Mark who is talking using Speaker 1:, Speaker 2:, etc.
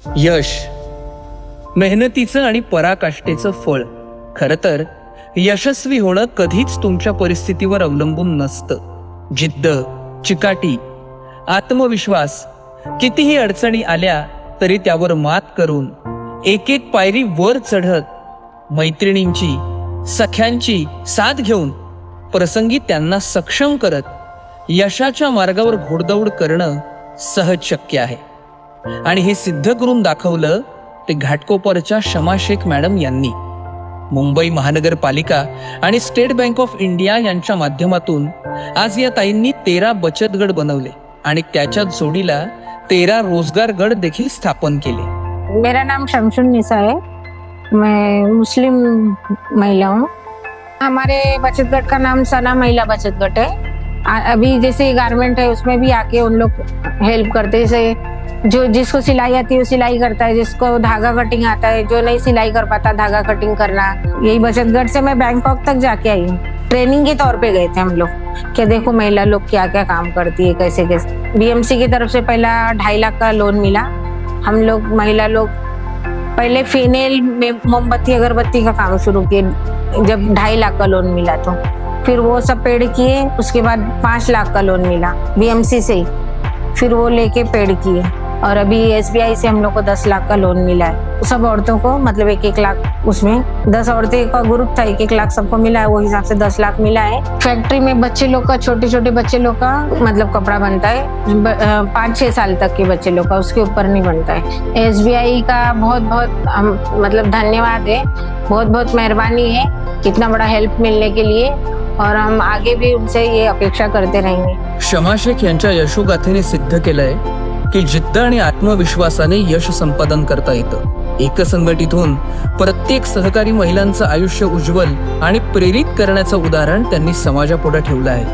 Speaker 1: यश मेहनतीचं आणि पराकाष्ठेचं फळ. खरं तर यशस्वी होणं कधीच तुमच्या परिस्थितीवर अवलंबून नसतं. जिद्द, चिकाटी, आत्मविश्वास, कितीही अडचणी आल्या तरी त्यावर मात करून एक एक पायरी वर चढत मैत्रिणींची, सख्यांची साथ घेऊन प्रसंगी त्यांना सक्षम करत यशाच्या मार्गावर घोडदौड करणं सहज शक्य आहे. आणि हे सिद्ध करून दाखवलं ते घाटकोपरच्या शमा शेख मॅडम यांनी. मुंबई महानगरपालिका आणि स्टेट बँक ऑफ इंडिया यांच्या माध्यमातून आज या ताईंनी 13 बचत गट बनवले आणि त्याच्या जोडीला 13 रोजगार गट देखील स्थापन केले.
Speaker 2: मेरा नाम शमशुन्निसा है, मैं मुस्लिम महिला हूँ. हमारे बचत गट का नाम सना महिला बचत गट है. अभी जैसे गारमेंट है उसमें भी आके उन लोग हेल्प करते हैं. जैसे जो जिसको सिलाई आती है वो सिलाई करता है, जिसको धागा कटिंग आता है, जो नहीं सिलाई कर पाता धागा कटिंग करना. यही बचत गट से मैं बैंकॉक तक जाके आई हूँ. ट्रेनिंग के तौर पे गए थे हम लोग कि देखो महिला लोग क्या क्या काम करती है, कैसे कैसे. बीएमसी की तरफ से पहला 2.5 लाख का लोन मिला. हम लोग महिला लोग पहले फिनेल में मोमबत्ती अगरबत्ती का काम शुरू किए. जब 2.5 लाख का लोन मिला तो फिर वो सब पेड़ किए. उसके बाद 5 लाख का लोन मिला बीएमसी से ही, फिर वो लेके पेड़ किए. और अभी एसबीआई से हम लोग को 10 लाख का लोन मिला है. सब औरतों को मतलब 1-1 लाख, उसमें 10 औरतें का ग्रुप था, 1-1 लाख सबको मिला है. वो हिसाब से 10 लाख मिला है. फैक्ट्री में बच्चे लोग का, छोटे छोटे बच्चे लोग का मतलब कपड़ा बनता है. 5-6 साल तक के बच्चे लोग का, उसके ऊपर नहीं बनता है. एसबीआई का बहुत बहुत मतलब धन्यवाद है. बहुत बहुत मेहरबानी है इतना बड़ा हेल्प मिलने के लिए. और हम आगे भी उनसे ये अपेक्षा करते रहेंगे.
Speaker 1: शमा शेख यांच्या यशोगाथेने सिद्ध केलंय की जिद्द आणि आत्मविश्वासाने यश संपादन करता येतं. एकसंघटित होऊन प्रत्येक सहकारी महिलांचं आयुष्य उज्ज्वल आणि प्रेरित करण्याचं उदाहरण त्यांनी समाजापुढे ठेवलं आहे.